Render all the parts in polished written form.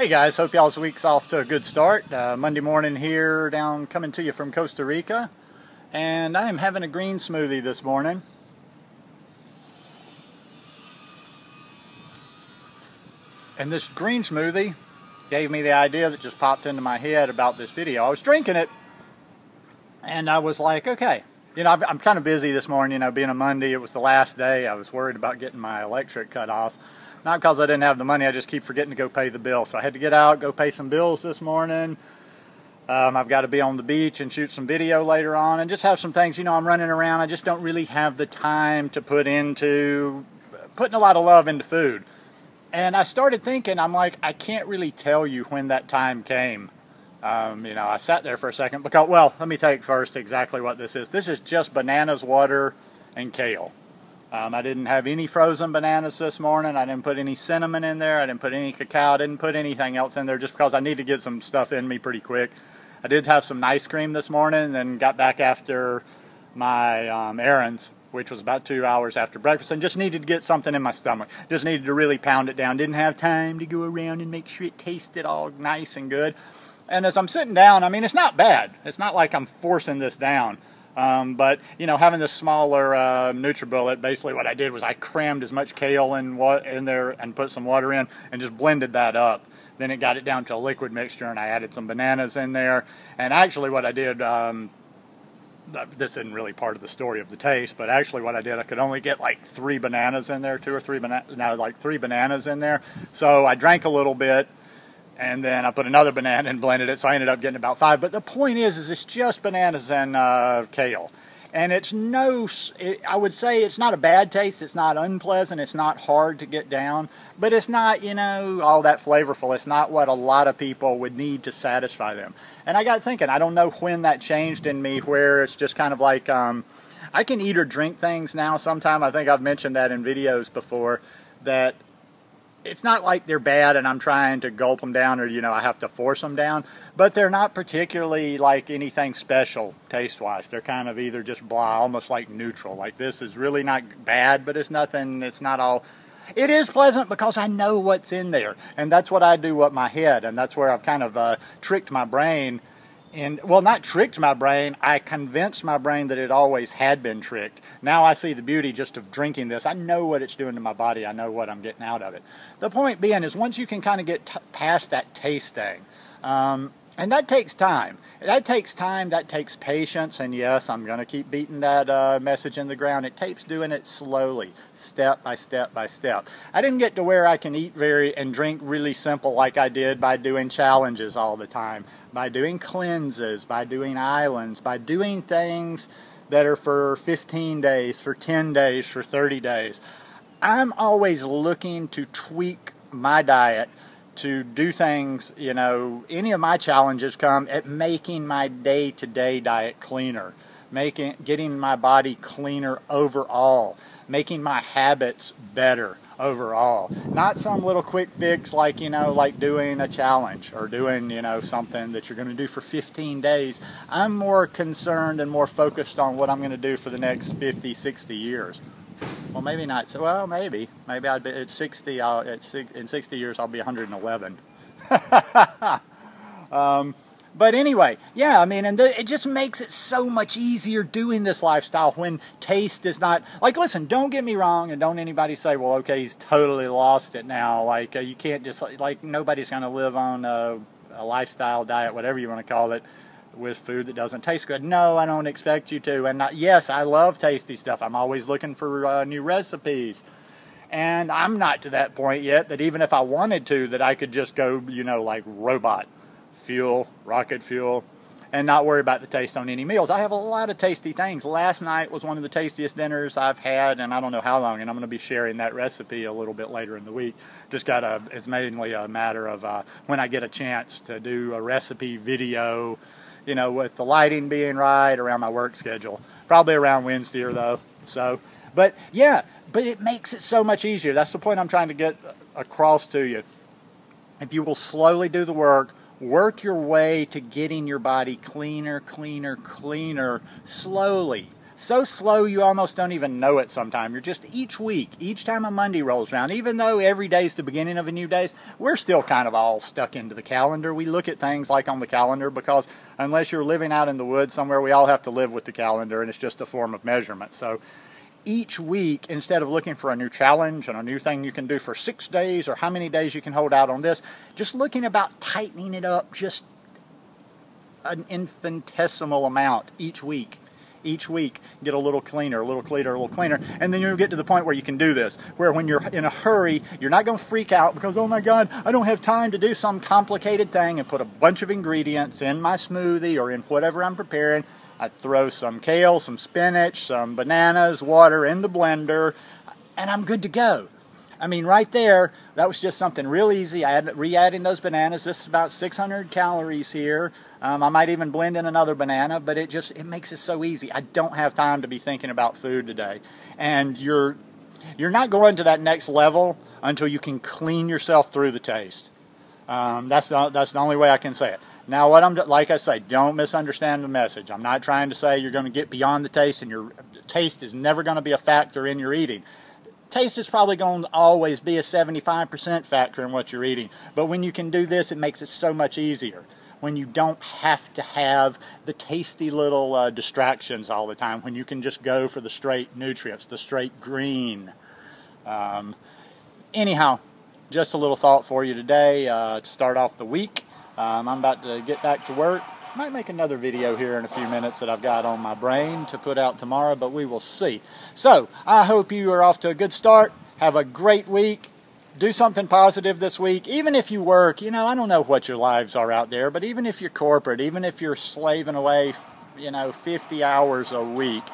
Hey guys, hope y'all's week's off to a good start. Monday morning here, coming to you from Costa Rica, and I am having a green smoothie this morning. And this green smoothie gave me the idea that just popped into my head about this video. I was drinking it, and I was like, okay, I'm kind of busy this morning, being a Monday. It was the last day. I was worried about getting my electric cut off. Not because I didn't have the money, I just keep forgetting to go pay the bill. So I had to get out, go pay some bills this morning. I've got to be on the beach and shoot some video later on and just have some things. I'm running around. I just don't really have the time to put into putting a lot of love into food. And I started thinking, I'm like, I can't really tell you when that time came. I sat there for a second because, well, let me take first exactly what this is. This is just bananas, water, and kale. I didn't have any frozen bananas this morning. I didn't put any cinnamon in there. I didn't put any cacao. I didn't put anything else in there just because I need to get some stuff in me pretty quick. I did have some ice cream this morning and then got back after my errands, which was about 2 hours after breakfast, and just needed to get something in my stomach. Just needed to really pound it down. Didn't have time to go around and make sure it tasted all nice and good. And as I'm sitting down, it's not bad. It's not like I'm forcing this down. But having this smaller NutriBullet, basically what I did was I crammed as much kale in there and put some water in and just blended that up. Then it got it down to a liquid mixture, and I added some bananas in there. And actually what I did, this isn't really part of the story of the taste, but actually what I did, I could only get like 3 bananas in there, 2 or 3 bananas, no, like 3 bananas in there. So I drank a little bit, and then I put another banana and blended it, so I ended up getting about 5. But the point is it's just bananas and kale. And I would say it's not a bad taste. It's not unpleasant. It's not hard to get down. But it's not, all that flavorful. It's not what a lot of people would need to satisfy them. And I got thinking, I don't know when that changed in me, where it's just kind of like, I can eat or drink things now sometime. I think I've mentioned that in videos before, that it's not like they're bad and I'm trying to gulp them down or, I have to force them down. But they're not particularly like anything special taste-wise. They're kind of either just blah, almost like neutral. Like this is really not bad, but it's nothing, it's not all... It is pleasant because I know what's in there. And that's what I do with my head. And that's where I've kind of tricked my brain. Well, not tricked my brain, I convinced my brain that it always had been tricked. Now I see the beauty just of drinking this. I know what it's doing to my body. I know what I'm getting out of it. The point being is once you can kind of get past that taste thing, and that takes time. That takes time, that takes patience, and yes, I'm going to keep beating that message in the ground. It takes doing it slowly, step by step by step. I didn't get to where I can eat and drink really simple like I did by doing challenges all the time, by doing cleanses, by doing islands, by doing things that are for 15 days, for 10 days, for 30 days. I'm always looking to tweak my diet to do things, any of my challenges come at making my day-to-day diet cleaner, getting my body cleaner overall, making my habits better overall. Not some little quick fix like, like doing a challenge or doing, something that you're going to do for 15 days. I'm more concerned and more focused on what I'm going to do for the next 50, 60 years. Well, maybe not. Well, maybe I'd be at 60. In 60 years, I'll be 111. But anyway, yeah. It just makes it so much easier doing this lifestyle when taste is not like. Listen, don't get me wrong, and don't anybody say, "Well, okay, he's totally lost it now." Like you can't just like nobody's going to live on a lifestyle diet, whatever you want to call it, with food that doesn't taste good. No, I don't expect you to. And yes, I love tasty stuff. I'm always looking for new recipes. And I'm not to that point yet that even if I wanted to, that I could just go, like robot fuel, rocket fuel, and not worry about the taste on any meals. I have a lot of tasty things. Last night was one of the tastiest dinners I've had, and I don't know how long, and I'm going to be sharing that recipe a little bit later in the week. It's mainly a matter of when I get a chance to do a recipe video, with the lighting being right around my work schedule. Probably around Wednesday or though. But it makes it so much easier. That's the point I'm trying to get across to you. If you will slowly do the work your way to getting your body cleaner, slowly. so slow you almost don't even know it sometimes. You're just each week, each time a Monday rolls around, even though every day is the beginning of a new day, we're still kind of all stuck into the calendar. We look at things like on the calendar because unless you're living out in the woods somewhere, we all have to live with the calendar, and it's just a form of measurement. So each week, instead of looking for a new challenge and a new thing you can do for 6 days or how many days you can hold out on this, just looking about tightening it up just an infinitesimal amount each week. Each week, get a little cleaner, a little cleaner, a little cleaner, and then you'll get to the point where you can do this, where when you're in a hurry, you're not going to freak out because, oh my God, I don't have time to do some complicated thing and put a bunch of ingredients in my smoothie or in whatever I'm preparing. I throw some kale, some spinach, some bananas, water in the blender, and I'm good to go. I mean, right there, that was just something real easy. I had re-adding those bananas. This is about 600 calories here. I might even blend in another banana, but it makes it so easy. I don't have time to be thinking about food today. And you're not going to that next level until you can clean yourself through the taste. That's the only way I can say it. Now, like I say, don't misunderstand the message. I'm not trying to say you're going to get beyond the taste, and your taste is never going to be a factor in your eating. Taste is probably going to always be a 75% factor in what you're eating. But when you can do this, it makes it so much easier. When you don't have to have the tasty little distractions all the time. When you can just go for the straight nutrients, the straight green. Anyhow, just a little thought for you today to start off the week. I'm about to get back to work. Might make another video here in a few minutes that I've got on my brain to put out tomorrow, but we will see. So, I hope you are off to a good start. Have a great week. Do something positive this week. Even if you work, I don't know what your lives are out there, but even if you're corporate, even if you're slaving away, 50 hours a week,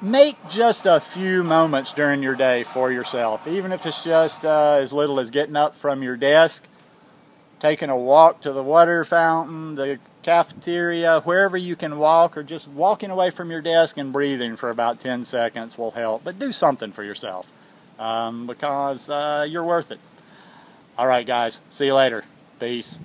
make just a few moments during your day for yourself. Even if it's just as little as getting up from your desk, taking a walk to the water fountain, the cafeteria, wherever you can walk, or just walking away from your desk and breathing for about 10 seconds will help. But do something for yourself because you're worth it. All right, guys. See you later. Peace.